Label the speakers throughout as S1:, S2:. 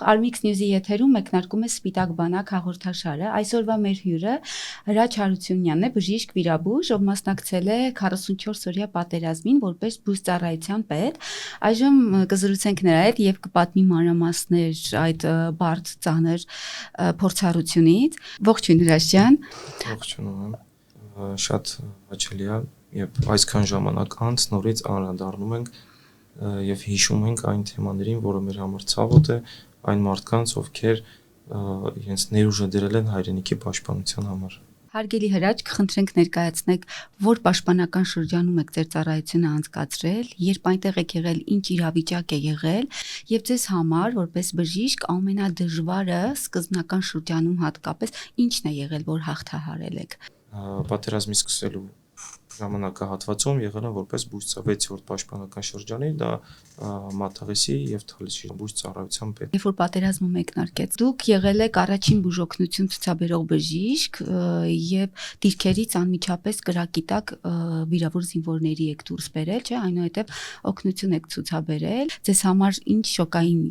S1: Armix News-ի եթերում մեկնարկում է Սպիտակ բանակ հաղորդաշարը։ Այսօրվա մեր հյուրը Հրաչ Հարությունյանն է, բժիշկ վիրաբույժ, ով մասնակցել է 44-օրյա պատերազմին որպես բուժծառայության պետ։ Այժմ կզրուցենք նրա հետ եւ կպատմի մանրամասներ այդ բարդ ծանր փորձառությունից։ Ողջույն Հրաչ ջան։
S2: Ողջունում եմ։ Շատ հաճելի է, երբ այսքան ժամանակ անց նորից անդրադառնում ենք եւ հիշում ենք այն թեմաներին, որը մեր համար ցավոտ է, այն մարդկանց, ովքեր իրենց ներուժը դրել են հայրենիքի պաշտպանության համար։
S1: Հարգելի Հրաչ, կխնդրենք ներկայացնեք, որ պաշտպանական շրջանում եք ձեր ծառայությունը անցկացրել, երբ այնտեղ եք եղել, ինչ իրավիճակ է եղել եւ ձեզ համար, որպես բժիշկ, ամենադժվարը սկզբնական շրջանում հատկապես ինչն է եղել, որ հաղթահարել եք։
S2: Պատերազմի սկսելու ժամանակահատվածում եղել եմ որպես բուժծառայ 6-րդ պաշտպանական շրջանի, դա Մատաղիսի եւ Թալիշի բուժծառայության պետ։
S1: Երբ որ պատերազմը մեկնարկեց, դուք եղել եք առաջին բուժօգնություն ցուցաբերող բժիշկ եւ դիրքերից անմիջապես կրակի տակ վիրավոր զինվորների եք դուրս բերել, չէ՞, այնուհետեւ օգնություն եք ցուցաբերել։ Ձեզ համար ինչ շոկային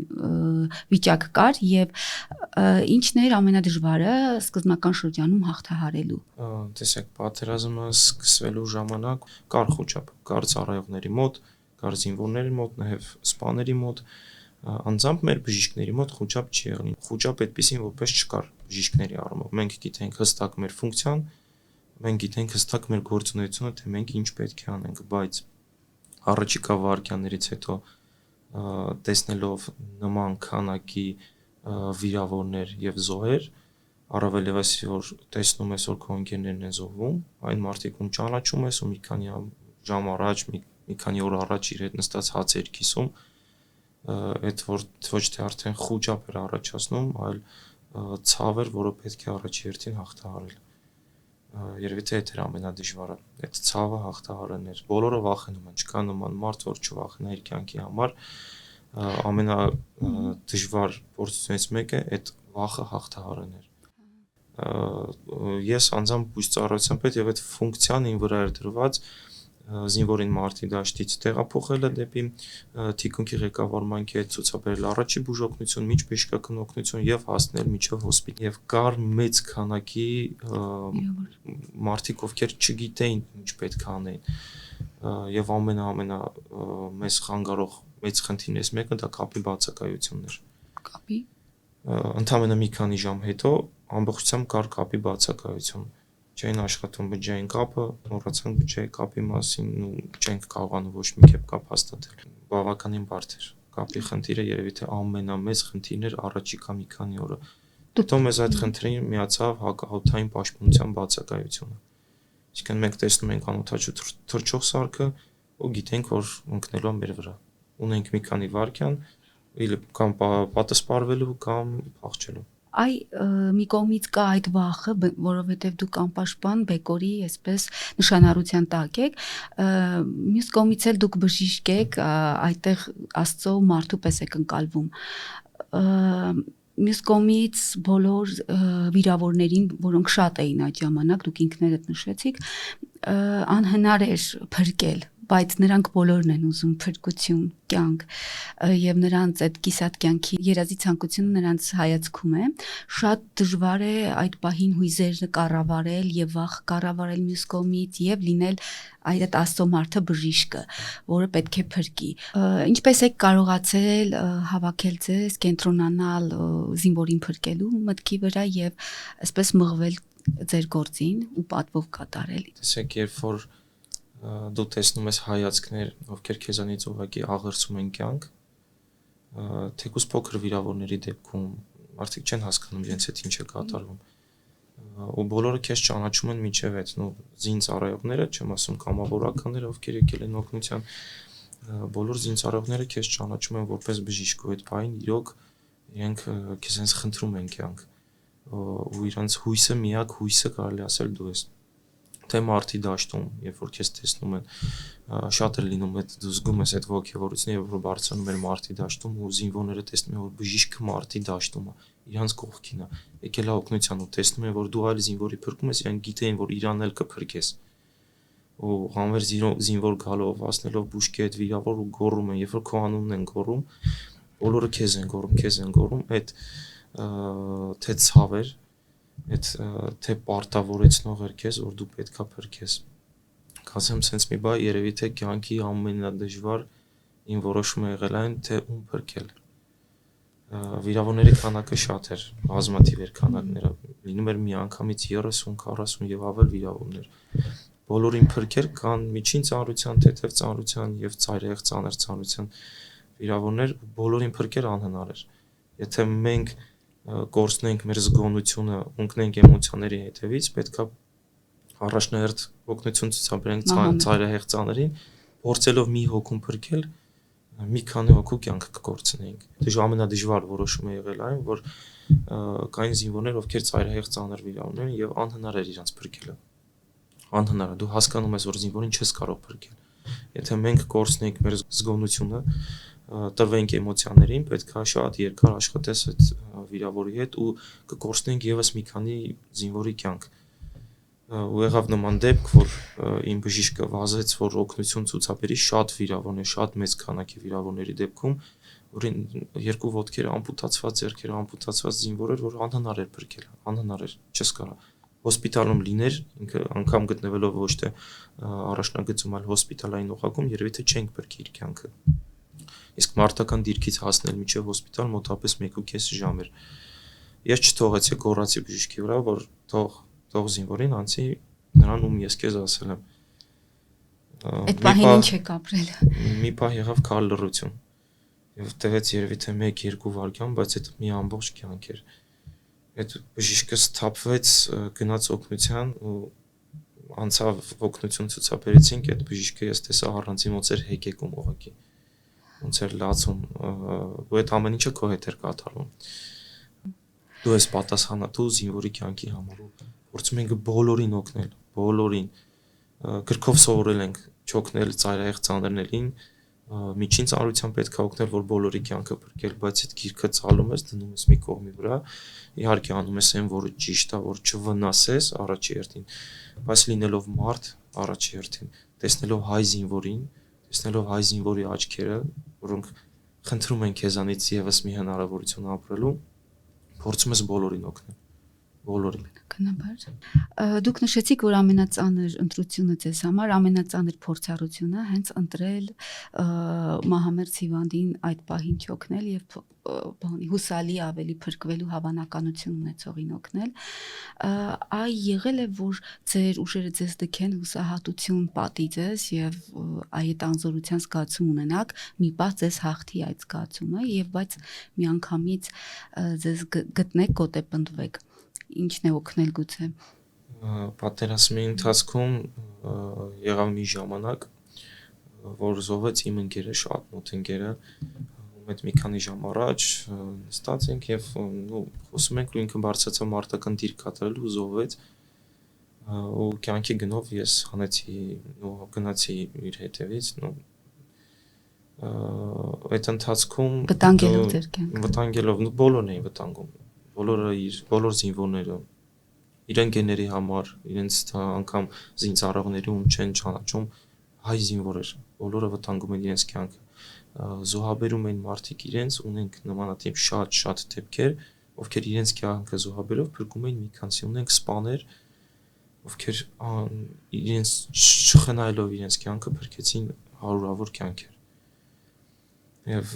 S1: վիճակ կար եւ ինչն էր ամենադժվարը սկզբնական շրջանում հաղթահարելու։
S2: Տեսեք, պատերազմը սկսվելու ժամանակ կար խոճապ, կար ծառայողների մոտ, կար զինվորների մոտ, նաև սպաների մոտ, անձամբ մեր բժիշկների մոտ խոճապ չի եղել։ Խոճապ այդպեսին որպես չկար բժիշկների առումով։ Մենք գիտենք հստակ մեր ֆունկցիան, մենք գիտենք հստակ մեր գործունեությունը, թե մենք ինչ պետք է անենք, բայց առաջիկա վայրկյաններից հետո տեսնելով նման քանակի վիրավորներ եւ զոհեր, առավել եւս որ տեսնում ես որ քո ընկերներն են զոհվում, այն մարդիկ ում ճանաչում ես ու մի քանի ժամ առաջ, մի քանի օր առաջ իր հետ նստած հաց էր կիսում, այդ որ ոչ թե արդեն խոճապ էր առաջացնում, այլ ցավ էր, որը պետք է առաջի հերթին հաղթահարել։ Երևի թե դա էր ամենադժվարը, այդ ցավը հաղթահարելն էր։ Բոլորը վախենում են, չկա նման մարդ, որ չվախենա իր կյանքի համար։ Ամենադժվար փորձությունից մեկը այդ վախը հաղթահարելն էր։ Ես անձամբ բուժծառայության պետ եւ այդ ֆունկցիան ին վրա էր դրված զինվորին մարտի դաշտից տեղափոխելը դեպի թիկունքի ղեկավարման կետ, ցուցաբերել առաջի բուժօգնություն, միջբժշկական օգնություն եւ հասնել մինչեւ հոսպիտալ։ Եվ կար մեծ քանակի մարդիկ, ովքեր չգիտեին ինչ պետք է անեին։ Եվ ամենա մեծ խանգարող մեծ խնդիրներից մեկը դա կապի բացակայությունն էր։
S1: Կապի։
S2: Ընդամենը մի քանի ժամ հետո ամբողջությամբ կար կապի բացակայություն։ Չէին աշխատում բջջային կապը, մոռացանք բջջային կապի մասին ու չենք կարողանում ոչ մի կերպ կապ հաստատել։ Բավականին բարդ էր։ Կապի խնդիրը երևի թե ամենամեծ խնդիրն էր առաջիկա մի քանի օրը։ Հետո մեզ այդ խնդրին միացավ հակահաղորդային պաշտպանության բացակայությունը։ Այսինքն մենք տեսնում ենք անօթաչու թռչող սարքը ու գիտենք որ ընկնելու է մեր վրա։ Ունենք մի քանի վայրկյան կամ պատասպարվելու կամ փախչելու։
S1: Այ մի կողմից կա այդ վախը, որովհետև դուք անպաշտպան բեկորի այսպես նշանառության տակ եք, մյուս կողմից էլ դուք բժիշկ եք, այդտեղ Աստծո մարդու պես եք ընկալվում։ Մյուս կողմից բոլոր վիրավորներին, որոնք շատ էին այդ ժամանակ, դուք ինքներդ նշեցիք, անհնար էր փրկել, բայց նրանք բոլորն են ուզում փրկություն, կյանք եւ նրանց այդ կիսատ կյանքի երազի ցանկությունը նրանց հայացքում է։ Շատ դժվար է այդ պահին հույզեր կառավարել եւ վախ կառավարել մյուս կողմից եւ լինել այդ Աստծո մարդը բժիշկը, որը պետք է փրկի։ Ինչպես եք կարողացել հավաքել ձեզ, կենտրոնանալ զինվորին փրկելու մտքի վրա եւ այսպես մղվել ձեր գործին ու պատվով կատարել։
S2: Տեսեք, երբ որ դու տեսնում ես հայացքներ, ովքեր քեզանից ուղղակի աղերսում են կյանք, թեկուզ փոքր վիրավորների դեպքում մարդիկ չեն հասկանում իրենց հետ ինչ է կատարվում։ Ու բոլորը քեզ ճանաչում են միջև այդ, զինծառայողները, չեմ ասում կամավորականները, ովքեր եկել են օգնության, բոլոր զինծառայողները քեզ ճանաչում են որպես բժիշկ ու այդ բային իրոք իրենք քեզանից խնդրում են կյանք։ Ու իրանց հույսը միակ հույսը կարելի ասել դու ես։ Թե մարդի դաշտում, երբ որ քեզ տեսնում են, շատ է լինում այդ դու զգում ես այդ ոգևորությունը, երբ որ բարձրանում էր մարդի դաշտում ու զինվորները տեսնում են որ բժիշկը մարդի դաշտում է, իրանց կողքին է, եկել է օգնության ու տեսնում են որ դու այլ զինվորի փրկում ես, իրանք գիտեին որ իրան էլ կփրկես։ Ու հանվեր զինվոր գալով, ասնելով բուժկի այդ վիրավոր ու գոռում են, երբ որ քո անունն են գոռում, բոլորը քեզ են գոռում, այդ թե ցավեր, այդ թե պարտավորեցնող էր քեզ, որ դու պետքա փրկես։ Կասեմ sense մի բա, երևի թե կյանքի ամենադժվար իմ որոշումը եղել այն, թե ում փրկել։ Վիրավորների քանակը շատ էր, բազմաթիվ էր քանակները, լինում էր մի անգամից 30, 40 եւ ավել վիրավորներ։ Բոլորին փրկել կան միջին ծանրության, թեթև ծանրության եւ ծայրահեղ ծանր ծանրության վիրավորներ, բոլորին փրկել անհնար էր։ Եթե մենք կորցնենք մեր զգոնությունը, ունկնենք էմոցիաների հետևից, պետքա առաջնահերթ օգնություն ցուցաբերենք ծայրահեղ ծաներին, փորձելով մի հոգուն փրկել, մի քանի հոգու կյանքը կկորցնենք։ Դժ ամենադժվար որոշումը եղել այն, որ կային զինվորներ, ովքեր ծայրահեղ ծանր վիրավորներ եւ անհնար էր իրանց փրկելը։ Անհնար է, դու հասկանում ես, որ զինվորին չես կարող փրկել։ Եթե մենք կորցնենք մեր զգոնությունը, տրվենք էմոցիաներին, պետք է շատ երկար աշխատես այդ վիրավորի հետ ու կկորցնենք եւս մի քանի զինվորի կյանք։ Ու եղավ նման դեպք, որ իմ բժիշկը վազեց, որ օգնություն ցուցաբերի շատ վիրավորներ, շատ մեծ քանակի վիրավորների դեպքում, որին երկու ոտքերը ամպուտացված, ձեռքերը ամպուտացված զինվոր էր, որ անհնար էր փրկել, անհնար էր, չես կարող։ Հոսպիտալում լիներ, ինքը անգամ գտնվելով ոչ թե առաջնագծում, այլ հոսպիտալային օղակում, երևի թե չենք փրկի իր կյանքը։ Իսկ մարտական դիրքից հասնել մինչև հոսպիտալ մոտավորապես 1.5 ժամ էր։ Ես չթողեցի, գոռացի բժիշկի վրա, որ թող զինվորին անցի նրան, ում ես քեզ ասել եմ։
S1: Այդ պահին ինչ եք ապրել։
S2: Մի պահ եղավ քար լռություն։ Եվ տևեց երևի թե 1-2 վայրկյան, բայց այդ մի ամբողջ կյանք էր։ Այդ բժիշկը սթափվեց, գնաց օգնության ու անցավ օգնություն ցուցաբերեցինք, այդ բժիշկը ես տեսա առանցին ոնց էր հեկեկում ուղղակի։ Ոնց էր լացում, ու այդ ամեն ինչը քո հետ էր կատարվում։ Դու ես պատասխանատու զինվորի կյանքի համար ու փորձում ենք բոլորին օգնել, բոլորին։ Գրքով սովորել ենք չօգնել ծայրահեղ ծանրներին, միջին ծանրության պետք է օգնել, որ բոլորի կյանքը փրկել, բայց այդ գիրքը ցալում ես, դնում ես մի կողմի վրա, իհարկե անում ես այն, որը ճիշտ է, որ չվնասես առաջի հերթին, բայց լինելով մարդ առաջի հերթին, տեսնելով հայ զինվորին, տեսնելով հայ զինվորի աչքերը, որոնք խնդրում են քեզանից եւս մի հնարավորություն ապրելու, փորձում ես բոլորին օգնել, բոլորին։
S1: Բնականաբար։ Դուք նշեցիք, որ ամենածանր ընտրությունը ձեզ համար, ամենածանր փորձառությունը հենց ընտրել մահամերձ հիվանդին այդ պահին չօգնել եւ հուսալի ավելի փրկվելու հավանականություն ունեցողին օգնել։ Այ եղել է, որ ձեր ուժերը ձեզ դքեն հուսահատություն պատի ձեզ եւ այդ անզորության զգացում ունենաք, մի պահ ձեզ հաղթի այդ զգացումը եւ բայց միանգամից ձեզ գտնեք գոտեպնդվեք։ Ինչն է օգնել գուցե։
S2: Պատերազմի ընթացքում եղավ մի ժամանակ, որ զոհվեց իմ ընկերը, շատ մոտ ընկերը, ում հետ մի քանի ժամ առաջ նստած ենք եւ խոսում ենք ու ինքը բարձրացավ մարտական դիրք կատարելու ու զոհվեց, ու կյանքի գնով ես հանեցի ու գնացի իր հետևից, այդ ընթացքում
S1: վտանգելով ձեր կյանքը,
S2: վտանգելով, բոլորն էին վտանգում, բոլոր զինվորները իր ընկերների համար, իրենց անգամ զինծառայողների ում չեն ճանաչում, հայ զինվորեր, բոլորը վտանգում են իրենց կյանքը, զոհաբերում են մարդիկ իրենց, ունենք նմանատիպ շատ դեպքեր, ովքեր իրենց կյանքը զոհաբերով փրկում են մի քանիսի, ունենք սպաներ, ովքեր իրենց չխնայելով իրենց կյանքը փրկեցին հարյուրավոր կյանքեր։ Եվ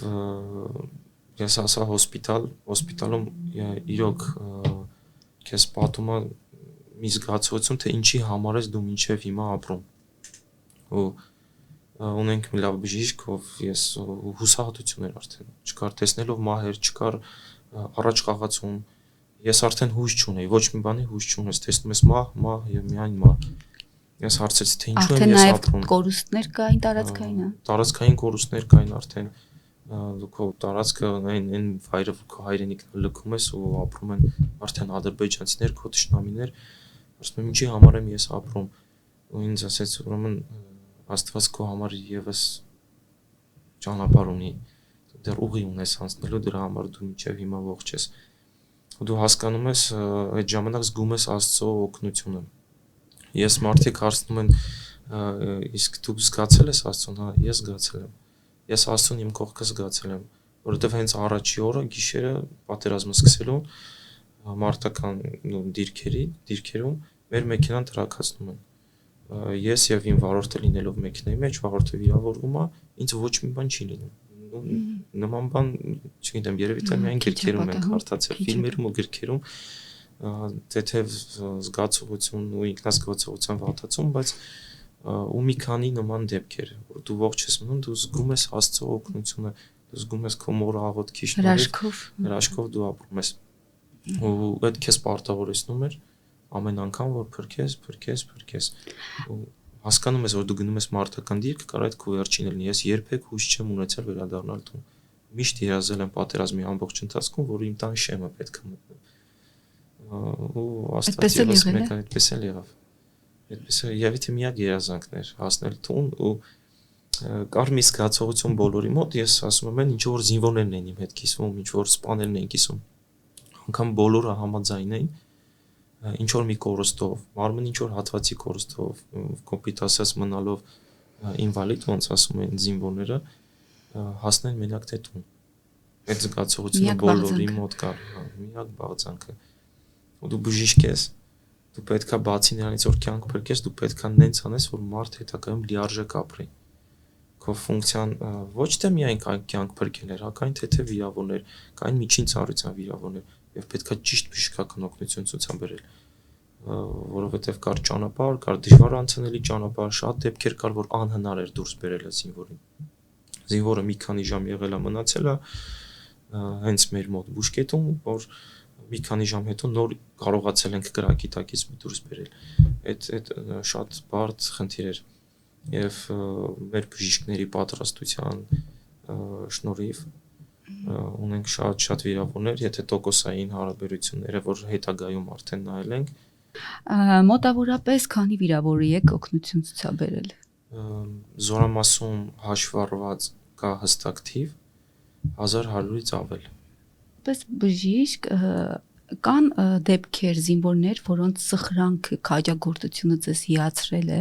S2: ես ասա հոսպիտալում իրոք քեզ պատում է մի զգացողություն, թե ինչի համար ես դու մինչև հիմա ապրում։ Ու ունենք մի լավ բժիշկ, ով ես հուսահատություն էր արդեն, չկար տեսնելով մահեր, չկար առաջ խաղացում, ես արդեն հույս չունեի, ոչ մի բանի հույս չունես, տեսնում ես մահ եւ միայն մահ։ Ես հարցրեցի, թե ինչու եմ ես ապրում։
S1: Արդեն նաև կորուստներ կային տարածքային, հա։
S2: Տարածքային կորուստներ կային արդեն, քո տարածքը այն վայրը, որ քո հայրենիքն լքում ես ու ապրում են արդեն ադրբեջանցիներ, քո թշնամիներ, ասում եմ ինչի համար եմ ես ապրում, ու ինձ ասեց, ուրեմն Աստված քո համար եւս ճանապարհ ունի, դեռ ուղի ունես անցնելու, դրա համար դու մինչև հիմա ողջ ես։ Ու դու հասկանում ես, այդ ժամանակ զգում ես Աստծո օգնությունը։ Ես մարդիկ հարցնում են, իսկ դու զգացել ես Աստծուն, հա, ես զգացել եմ։ Ես Աստծուն իմ կողքը զգացել եմ, որովհետև հենց առաջի օրը գիշերը պատերազմը սկսելուն մարտական դիրքերում մեր մեքենան տրաքացնում են։ Ես եւ իմ վարորդը լինելով մեքենայի մեջ, վարորդը վիրավորվում է, ինձ ոչ մի բան չի լինում։ Նման բան, չգիտեմ, երևի թե միայն գրքերում ենք հարթացել, ֆիլմերում ու գրքերում թեթև զգացողություն ու ինքնազգացողության վատացում, բայց ու մի քանի նման դեպքեր, որ դու ողջ ես մնում, դու զգում ես Աստծո օգնությունը, դու զգում ես քո մոր աղոթքի հրաշքով դու ապրում ես։ Ու այդ քեզ պարտավորեցնում էր ամեն անգամ որ փրկես ու հասկանում ես որ դու գնում ես մարտական դիրք, կարող է քո վերջինը լինի։ Ես երբեք հույս չեմ ունեցել վերադառնալ տուն։ Միշտ երազել եմ պատերազմի ամբողջ ընթացքում, որ իմ տան շեմը պետք է մտնեմ։ Ու Աստված ևս մեկ այդպես էլ եղավ։ Այդպես է եւ թե միակ երազանքն էր հասնել տուն ու կար մի զգացողություն բոլորի մոտ, ես ասում եմ, ինչ որ զինվորներն են իմ հետ կիսվում, ինչ որ սպաներն են կիսվում։ Անկամ բոլորը համաձայն էին ինչ որ մի կորստով, մարմնի ինչ որ հատվածի կորստով, կոպիտ ասած մնալով ինվալիդ, ոնց ասում են զինվորները, հասնել մենակ թե տուն։ Այդ զգացողությունը բոլորի մոտ կար, միակ բաղձանքը։ Ու դու բժիշկ ես, դու պետքա բացի նրանից որ կյանք փրկես, դու պետքա նենց անես, որ մարդ հետագայում լիարժեք ապրի։ Քո ֆունկցիան ոչ թե միայն կյանք փրկել էր, հակայն թե վիրավորներ, կային միջին ծառայության վիրավորներ եւ պետքա ճիշտ բժշկական օգնություն ցուցաբերել, որովհետեւ կար ճանապարհ, կար դժվար անցնելի ճանապարհ, շատ դեպքեր կար, որ անհնար էր դուրս բերելը զինվորին։ Զինվորը մի քանի ժամ եղել է մնացել է հենց մեր մոտ բուժկետում, որ մի քանի ժամ հետո նոր կարողացել ենք կրակի տակից դուրս բերել։ Այդ շատ բարդ խնդիր էր եւ մեր բժիշկների պատրաստության շնորհիվ ունենք շատ վիրավորներ, եթե տոկոսային հարաբերությունները, որ հետագայում արդեն նայել ենք։
S1: Մոտավորապես քանի վիրավորի եք օգնություն ցուցաբերել։
S2: Զորամասում հաշվառված կա հստակ թիվ 1100-ից ավել։
S1: Պես բժիշկ կան դեպքեր զինվորներ, որոնց սխրանքը, քաջագործությունը ձեզ հիացրել է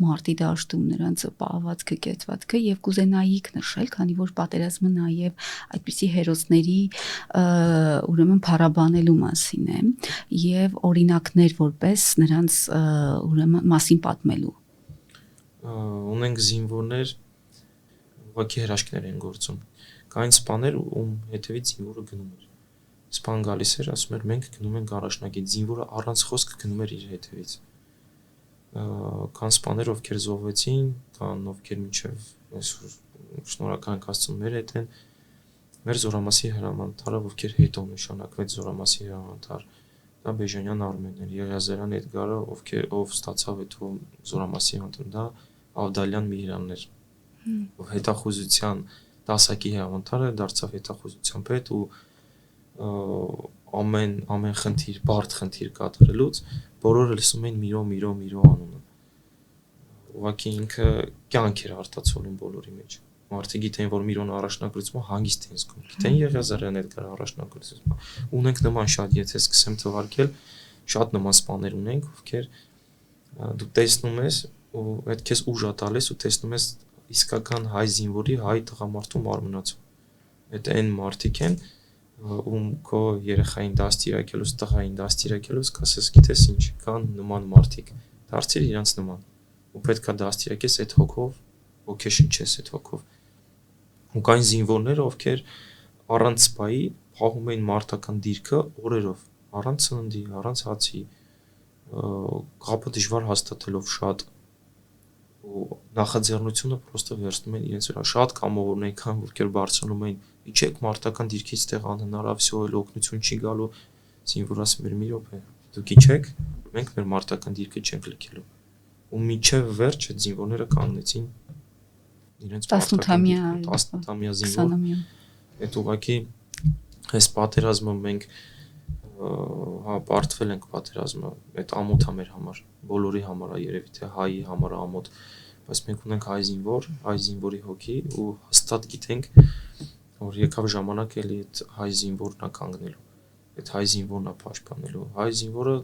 S1: մարտի դաշտում նրանց պահվածքը, կեցվածքը եւ կուզենայիք նշել, քանի որ պատերազմը նաեւ այդպիսի հերոսների ուրեմն փառաբանելու մասին է եւ օրինակներ որպես նրանց ուրեմն մասին պատմելու։
S2: Ունենք զինվորներ, ուղղակի հրաշքներ են գործում։ Կային սպաներ, ում հետևից զինվորը գնում էր։ Սպան գալիս էր, ասում էր մենք գնում ենք առաջնակից, զինվորը առանց խոսք գնում էր իր հետևից։ Կան սպաներ, ովքեր զոհվեցին, կան ովքեր մինչև շնորհակալ ենք Աստծուն մեր հետ են։ Մեր զորամասի հրամանտարը, ովքեր հետո նշանակվեց զորամասի հրամանտար, դա Բեժանյան Արմենն էր, Եղիազարյան Էդգարը, ով ստացավ հետո զորամասի անդամ, դա Ավդալյան Միրանն էր, ով հետախուզության դասակի հրամանտարը դարձավ հետախուզության պետ ու ամեն խնդիր, բարդ խնդիր կատարելուց բոլորը լսում էին Միրո անունը։ Ուղղակի ինքը կյանք էր արտացոլում բոլորի մեջ։ Մարդիկ գիտեն, որ Միրոն առաջնագործում հանգիստ են զգում։ Գիտեն Եղիազարյան Էդգարը առաջնագործում։ Ունենք նման շատ, եթե սկսեմ թվարկել, շատ նման սպաներ ունենք, ովքեր դու տեսնում ես ու այդ քեզ ուժ է տալիս ու տեսնում ես իսկական հայ զինվորի, հայ տղամարդու մարմնացում։ Այդ այն մարդիկ են, ում քո երեխային դաստիարակելուց, տղային դաստիարակելուց կասես, գիտես ինչ, կան նման մարդիկ, դարձիր իրանց նման։ Ու պետք է դաստիարակես այդ հոգով, ոգեշնչես այդ հոգով։ Ու կային զինվորներ, ովքեր առանց սպայի փախում էին մարտական դիրքը օրերով, առանց սննդի, առանց հացի, կապը դժվար հաստատելով շատ ու նախաձեռնությունը պրոստը վերցնում են իրենց վրա։ Շատ կամավորներ կան, ովքեր բարձրանում էին, իջեք մարտական դիրքից տեղ անհնար ավսյո էլ օգնություն չի գալու, զինվոր ասում էր մի րոպե, դուք իջեք, մենք մեր մարտական դիրքը չենք լքելու։ Ու միջև վերջ այդ զինվորները կանգնեցին իրենց 18-ամյա զինվոր։ Այդ ուղղակի այս պատերազմը մենք պարտվել ենք պատերազմը, այդ ամոթ է մեր համար, բոլորի համար է երևի թե հայի համար ամոթ, բայց մենք ունենք հայ զինվորի հոգի ու հստատ գիտենք, որ եկավ ժամանակ էլի այդ հայ զինվորն է կանգնելու, այդ հայ զինվորն է պաշտպանելու, հայ զինվորը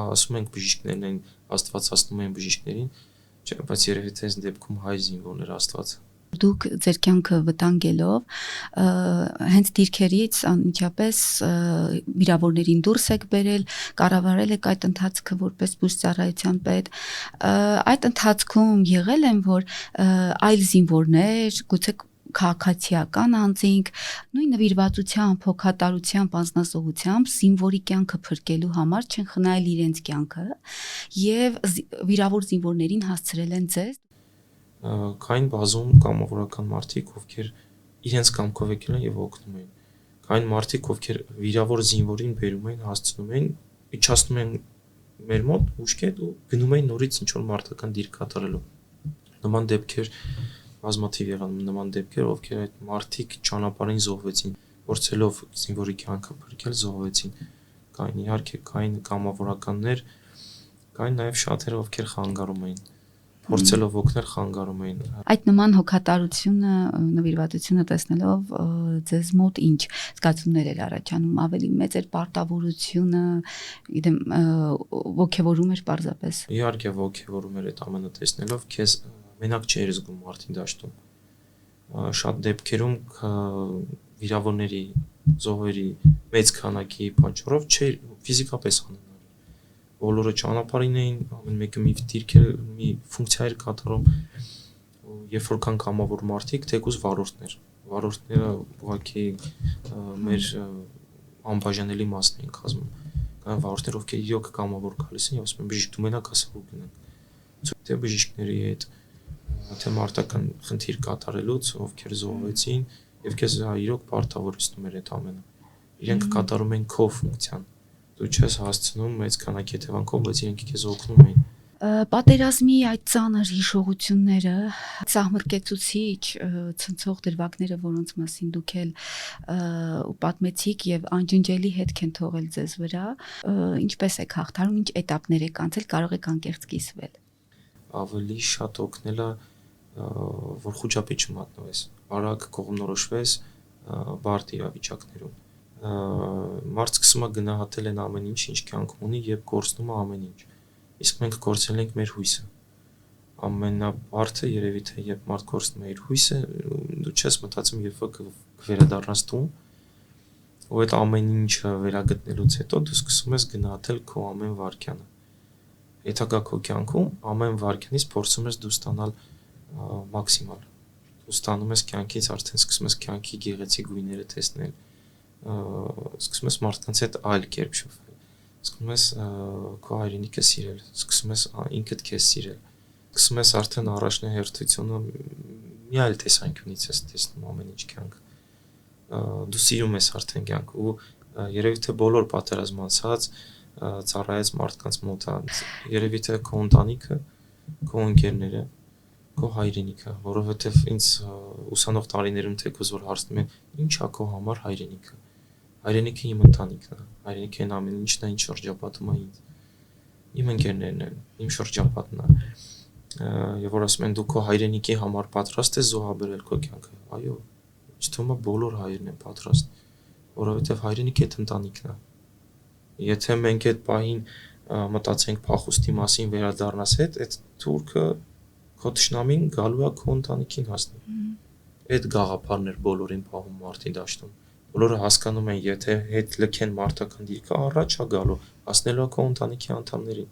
S2: ասում ենք բժիշկներն են, Աստված ասում են բժիշկներին, չէ, բայց երևի թե այս դեպքում հայ զինվորներ Աստված
S1: Դուք ձեր կյանքը վտանգելով հենց դիրքերից անմիջապես վիրավորներին դուրս եք բերել, կառավարել եք այդ ընթացքը որպես բուժծառայության պետ։ Այդ ընթացքում եղել են, որ այլ զինվորներ, գուցե քաղաքացիական անձինք նույն նվիրվածությամբ, հոգատարությամբ, անձնազոհությամբ զինվորի կյանքը փրկելու համար չեն խնայել իրենց կյանքը եւ վիրավոր զինվորներին հասցրել են ձեզ։
S2: Կային բազում կամավորական մարդիկ, ովքեր իրենց կամքով եկել են եւ օգնում են։ Կային մարդիկ, ովքեր վիրավոր զինվորին բերում են, հասցնում են, իջացնում են մեր մոտ ուշքետ ու գնում են նորից ինչ որ մարտական դիրք կատարելու։ Նման դեպքեր բազմաթիվ եղան, նման դեպքեր, ովքեր այդ մարդիկ ճանապարհին զոհվեցին, փորձելով զինվորի կյանքը փրկել, զոհվեցին։ Կային իհարկե կային կամավորականներ, կային նաեւ շատերը, ովքեր խանգարում էին, փորձելով օգնել, խանգարում էին։
S1: Այդ նման հոգատարությունը, նվիրվածությունը տեսնելով ձեզ մոտ ինչ զգացումներ էր առաջանում, ավելի մեծ էր պարտավորությունը, գիտեմ, ոգևորում էր պարզապես։
S2: Իհարկե ոգևորում էր այդ ամենը տեսնելով, քեզ մենակ չէր զգում մարդի դաշտում։ Շատ դեպքերում վիրավորների, զոհերի մեծ քանակի պատճառով չէր ֆիզիկապես անհնար։ Բոլորը ճանապարհին էին, ամեն մեկը մի դիրք էր, մի ֆունկցիա էր կատարում, երբ որ կան կամավոր մարդիկ, թեկուզ վարորդները ուղղակի մեր անբաժանելի մասն էին կազմում։ Կան վարորդներ, ովքեր իրոք կամավոր գալիս են եւ ասում են բժիշկ դու մենակ ասա որ գնանք։ Թե բժիշկների հետ, թե մարտական խնդիր կատարելուց, ովքեր զոհվեցին եւ քեզ իրոք պարտավորեցնում էր այդ ամենը։ Իրենք կատարում են քո ֆունկցիան։ Դու չես հասցնում մեծ քանակի հետևանքով, բայց իրենք քեզ օգնում էին։
S1: Պատերազմի այդ ծանր հիշողությունները, սահմռկեցուցիչ ցնցող դրվագները, որոնց մասին դուք էլ պատմեցիք եւ անջնջելի հետք են թողել ձեզ վրա, ինչպես եք հաղթարում, ինչ էտապներ եք անցել, կարող եք անկեղծ կիսվել։
S2: Ավելի շատ օգնել է, որ խոճապի չմատնվես, արագ կողմնորոշվես բարդ իրավիճակներում։ Մարդ սկսում է գնահատել այն ամեն ինչ, ինչ կյանքում ունի եւ կորցնում է ամեն ինչ։ Իսկ մենք կորցրել ենք մեր հույսը։ Ամենաբարդը երևի թե երբ մարդ կորցնում է իր հույսը, դու չես մտածում երբ կվերադառնաս տուն, ու այդ ամեն ինչը վերագտնելուց հետո դու սկսում ես գնահատել քո ամեն վարքյանը։ Հետագա քո կյանքում ամեն վարքյանից փորձում ես դու ստանալ մաքսիմալ։ Դու ստանում ես կյանքից արդեն սկսում ես կյանքի գեղեցիկ գույները տեսնել, սկսում ես մարդկանց հետ այլ կերպ շփվել, սկսում ես քո հայրենիքը սիրել, սկսում ես ինքդ քեզ սիրել, սկսում ես արդեն առաջնահերթությունը մի այլ տեսանկյունից ես տեսնում ամեն ինչ կյանքը։ Դու սիրում ես արդեն կյանք ու երևի թե բոլոր պատերազմ անցած ծառայած մարդկանց մոտ երևի թե քո ընտանիքը, քո ընկերները, քո հայրենիքը, որովհետև ինձ ուսանող տարիներում թեկուզ որ հարցնում են ի՞նչ է քո համար հայրենիքը։ Հայրենիքը իմ ընտանիքն է, հայրենիքը այն ամեն ինչն է, ինչ շրջապատում է ինձ։ Իմ ընկերներն են, իմ շրջապատն է։ Եվ որ ասում են դու քո հայրենիքի համար պատրաստ ես զոհաբերել քո կյանքը։ Այո, թվում է բոլոր հայրն են պատրաստ, որովհետև հայրենիքը այդ ընտանիքն է։ Եթե մենք այդ պահին մտածենք փախուստի մասին վերադառնաս հետ, այդ թուրքը քո թշնամին գալու է քո ընտանիքին հասնի։ Այդ գաղափարն էր բոլորին պահում մարդի դաշտում։ Բոլորը հասկանում են, եթե հետ լքեն մարտական դիրքը, առաջ է գալու, հասնելու է քո ընտանիքի անդամներին։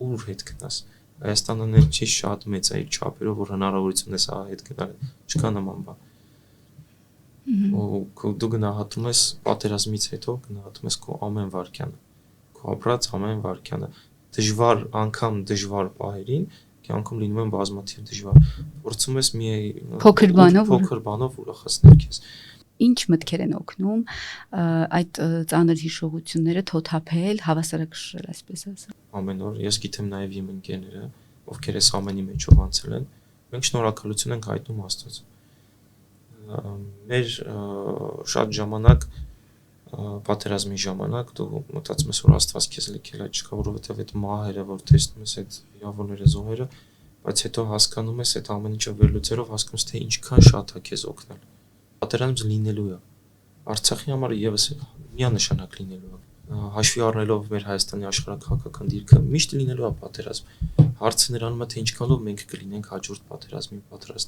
S2: Ուր հետ գնաս։ Հայաստանը չի շատ մեծ է իր չափերով, որ հնարավորություն ես հետ գնալ, չկա նման բան։ Ու դու գնահատում ես պատերազմից հետո գնահատում ես քո ամեն վարքյանը, քո ապրած ամեն վարքյանը, դժվար անգամ դժվար պահերին կյանքում լինում են բազմաթիվ դժվար, փորձում ես մի փոքր բանով ուրախացնել քեզ։
S1: Ինչ մտքեր են օգնում այդ ծանր հիշողությունները թոթափել, հավասարակշռել, այսպես ասեմ։
S2: Ամեն օր ես գիտեմ նաև իմ ընկերները, ովքեր այս ամենի մեջով անցել են, մենք շնորհակալություն ենք հայտնում Աստծոց։ Մեր շատ ժամանակ պատերազմի ժամանակ դու մտածում ես որ Աստված քեզ լքել է, չկա, որովհետև այդ մահերը, որ տեսնում ես այդ վիրավորները, զոհերը, բայց հետո հասկանում ես այդ ամեն ինչը վերլուծելով հասկանում ես թե ինչքան շատ է քեզ օգնել։ Պատերազմ լինելու է։ Արցախի համար եւս միանշանակ լինելու է։ Հաշվի առնելով մեր Հայաստանի աշխարհակահաղական դիրքը միշտ լինելու է պատերազմ։ Հարցը նրանում է թե ինչքանով մենք կլինենք հաջորդ պատերազմին պատրաստ։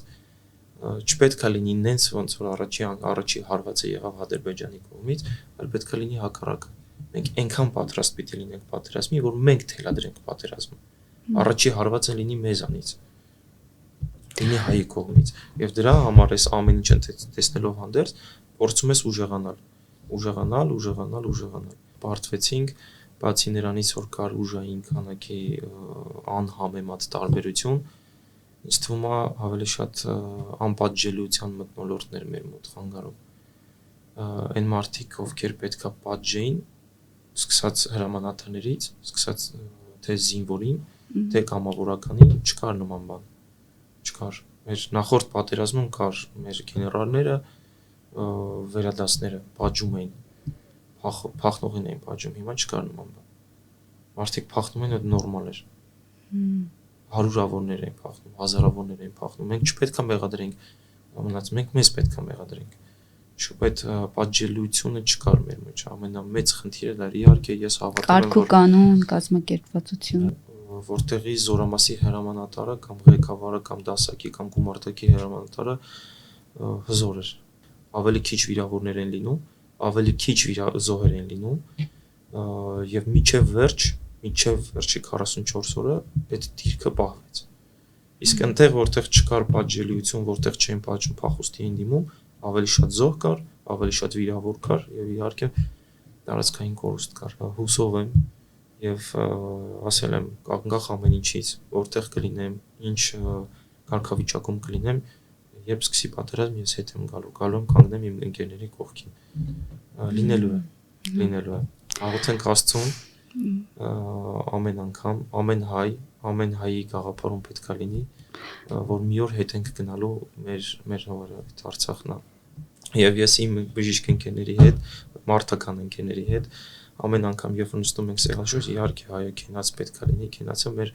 S2: չպետք է լինի նենց ոնց որ առաջի հարվածը եղավ Ադրբեջանի կողմից, այլ պետք է լինի հակառակը։ Մենք այնքան պատրաստ պիտի լինենք պատերազմի, որ մենք թելադրենք պատերազմը։ Առաջի հարվածը լինի մեզանից, լինի հայի կողմից, եւ դրա համար էս ամեն ինչը տեսնելով հանդերձ փորձում ես ուժեղանալ։ Պարտվեցինք, բացի նրանից, որ կար ուժային քանակի անհամեմատ տարբերություն, ինձ թվում է ավելի շատ անպատժելիության մթնոլորտներ մեր մոտ խանգարում։ Այն մարդիկ, ովքեր պետքա պատժեին, սկսած հրամանատարներից, սկսած թե զինվորին, թե կամավորականին, չկար նման բան։ Չկար։ Մեր նախորդ պատերազմում կար մեր գեներալները, վերադասները պատժում էին, փախնողին էին պատժում, հիմա չկար նման բան։ Մարդիկ փախնում են, դա նորմալ էր։ Հարյուրավորներ էին փախնում, հազարավորներ էին փախնում։ Մենք չպետք է մեղադրենք, մենք մեզ պետք է մեղադրենք։ Շուտ պատժելիությունը չկար մեր մեջ, ամենամեծ խնդիրը դա իհարկե ես հավատում եմ,
S1: կարգ ու կանոն, կազմակերպվածություն,
S2: որտեղի զորամասի հրամանատարը կամ ղեկավարը կամ դասակի կամ գումարտակի հրամանատարը հզոր էր, ավելի քիչ վիրավորներ են լինում, ավելի քիչ զոհեր են լինում, եւ միջև վերջի 44 օրը այդ դիրքը պահվեց։ Իսկ այնտեղ որտեղ չկար պատժելիություն, որտեղ չեն պատժում, փախուստի են դիմում, ավելի շատ զոհ կար, ավելի շատ վիրավոր կար եւ իհարկե տարածքային կորուստ կար։ Հուսով եմ եւ ասել եմ կանգախ ամեն ինչից, որտեղ կլինեմ, ինչ կարգավիճակում կլինեմ, երբ սկսի պատերազմ, ես հետ եմ գալու եմ կանգնեմ իմ ընկերների կողքին։ Լինելու է։ Աղոթենք Աստծուն, ամեն անգամ, ամեն հայի գաղափարում պետք է լինի, որ մի օր հետ ենք գնալու մեր այդ Արցախն է։ Եվ ես իմ բժիշկ ընկերների հետ, մարտական ընկերների հետ ամեն անգամ երբ նստում ենք սեղանաշուրջը, իհարկե հայը քենած պետք է լինի, քենացը մեր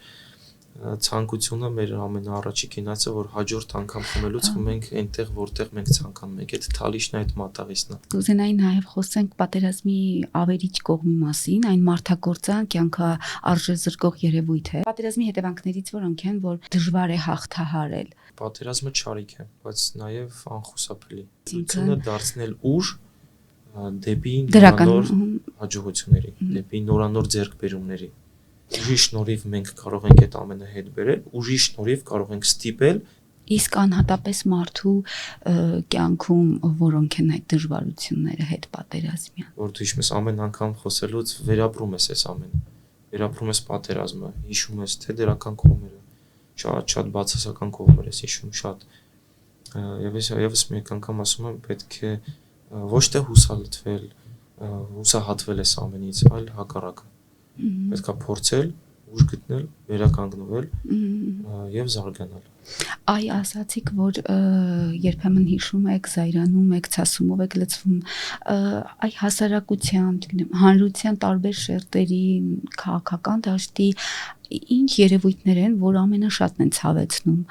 S2: ցանկությունը, մեր ամենաառաջի քենացը, որ հաջորդ անգամ խմելուց խմենք այնտեղ, որտեղ մենք ցանկանում ենք, այդ թալիշն է, այդ մատաղիսն է։
S1: Կուզենայի նաև խոսենք պատերազմի ավերիչ կողմի մասին, այն մարդագործան կյանքը արժեզրկող երևույթ է։ Պատերազմի հետևանքներից որոնք են, որ դժվար է հաղթահարել։
S2: Պատերազմը չարիք է, բայց նաև անխուսափելի։ Ցույցը դարձնել ուժ դեպի նորանոր հաջողությունների, դեպի նորանոր ձեռքբերումների։ Ուժի շնորհիվ մենք կարող ենք այդ ամենը հետ բերել, ուժի շնորհիվ կարող ենք ստիպել։
S1: Իսկ անհատապես մարդու կյանքում որոնք են այդ դժվարությունները հետ պատերազմյան։
S2: Որ դու հիշում ես ամեն անգամ խոսելուց վերապրում ես այս ամենը, վերապրում ես պատերազմը, հիշում ես թե դրական կողմերը, շատ բացասական կողմեր ես հիշում շատ։ Եվ ես մեկ անգամ ասում եմ պետք է ոչ թե հուսալտվել, հուսահատվել այս ամենից, այլ հակառակը։ Պետք է փորձել, ուժ գտնել, վերականգնվել եւ զարգանալ։
S1: Այ ասացիք, որ երբեմն հիշում եք, զայրանում եք, ցասումով եք լցվում, այ հասարակության, հանրության տարբեր շերտերի, քաղաքական դաշտի ինչ երևույթներ են, որ ամենաշատն են ցավեցնում,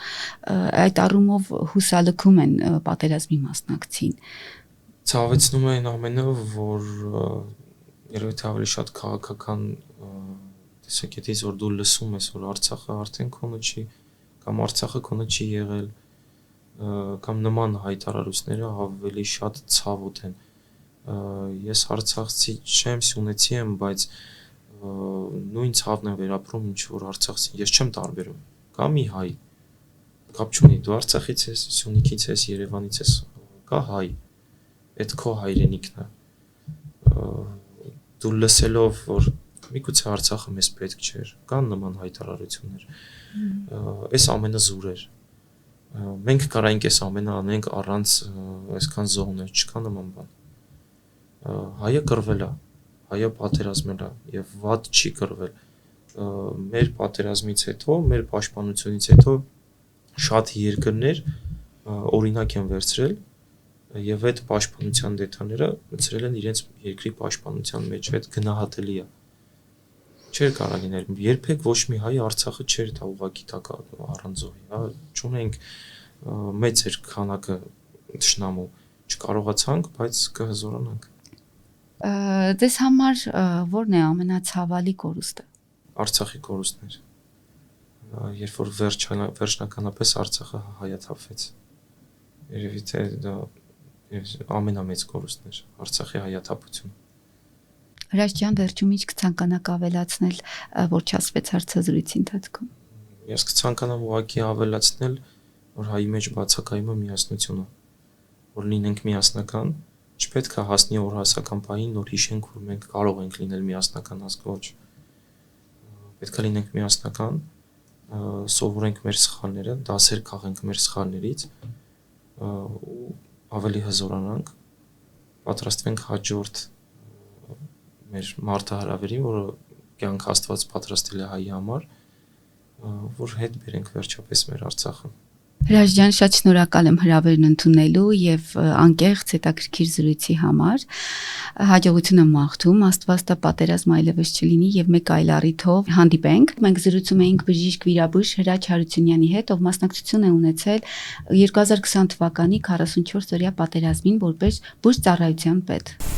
S1: այդ առումով հուսալքում են պատերազմի մասնակցին։
S2: Ցավեցնում են ամենը, որ երևի թե ավելի շատ քաղաքական տեսակետից, որ դու լսում ես, որ Արցախը արդեն քոնը չի, կամ Արցախը քոնը չի եղել, կամ նման հայտարարությունները ավելի շատ ցավոտ են։ Ես արցախցի չեմ, սյունեցի եմ, բայց նույն ցավն եմ վերապրում, ինչ որ արցախցի, ես չեմ տարբերում։ Կա մի հայ, կապ չունի, դու Արցախից ես, Սյունիքից ես, Երևանից ես, կա հայ, այդ քո հայրենիքն է։ Դու լսելով, որ միգուցե Արցախը մեզ պետք չէր, կան նման հայտարարություններ։ Այս ամենը զուր էր։ Մենք կարայինք այս ամենը անենք առանց այսքան զոհներ, չկա նման բան։ Հայը կռվել է, հայը պատերազմել է եւ վատ չի կռվել։ Մեր պատերազմից հետո, մեր պաշտպանությունից հետո շատ երկրներ օրինակ են վերցրել եւ այդ պաշտպանության դետալները մտցրել են իրենց երկրի պաշտպանության մեջ, այդ գնահատելի է։ Չէր կարող լինել, երբեք ոչ մի հայ Արցախը չէր տա ուղղակի տակ առանց զոհի, հա, չունենք մեծ էր քանակը ճշնամու, չկարողացանք, բայց կհզորանանք։
S1: Ձեզ համար ո՞րն է ամենացավալի կորուստը։
S2: Արցախի կորուստն էր։ Երբ որ վերջնականապես Արցախը հայաթափվեց։ Երևի թե դա ամենամեծ կորուստն էր Արցախի հայաթափությունը։
S1: Հրաշ ջան, վերջում ինչ կցանկանաք ավելացնել, որ չասվեց հարցազրույցի ընթացքում։
S2: Ես կցանկանամ ուղղակի ավելացնել, որ հայի մեջ բացակայում է միասնությունը, որ լինենք միասնական, չպետք է հասնի օրհասական պահին, նոր հիշենք, որ մենք կարող ենք լինել միասնական, ազգ ոչ։ Պետք է լինենք միասնական, սովորենք մեր սխալները, դասեր քաղենք մեր սխալներից, ու ավելի հզորանանք, պատրաստվենք հաջորդ մեր մարտահրավերին, որը կյանք Աստված պատրաստել է հայի համար, որ հետ բերենք վերջապես մեր Արցախը։
S1: Հրաշ ջան, շատ շնորհակալ եմ հրավերն ընդունելու եւ անկեղծ հետաքրքիր զրույցի համար։ Հաջողություն եմ մաղթում, Աստված տա պատերազմ այլևս չլինի եւ մեկ այլ առիթով հանդիպենք։ Մենք զրուցում էինք բժիշկ վիրաբույժ Հրաչ Հարությունյանի հետ, ով մասնակցություն է ունեցել 2020 թվականի 44-օրյա պատերազմին որպես բուժ ծառայության պետ։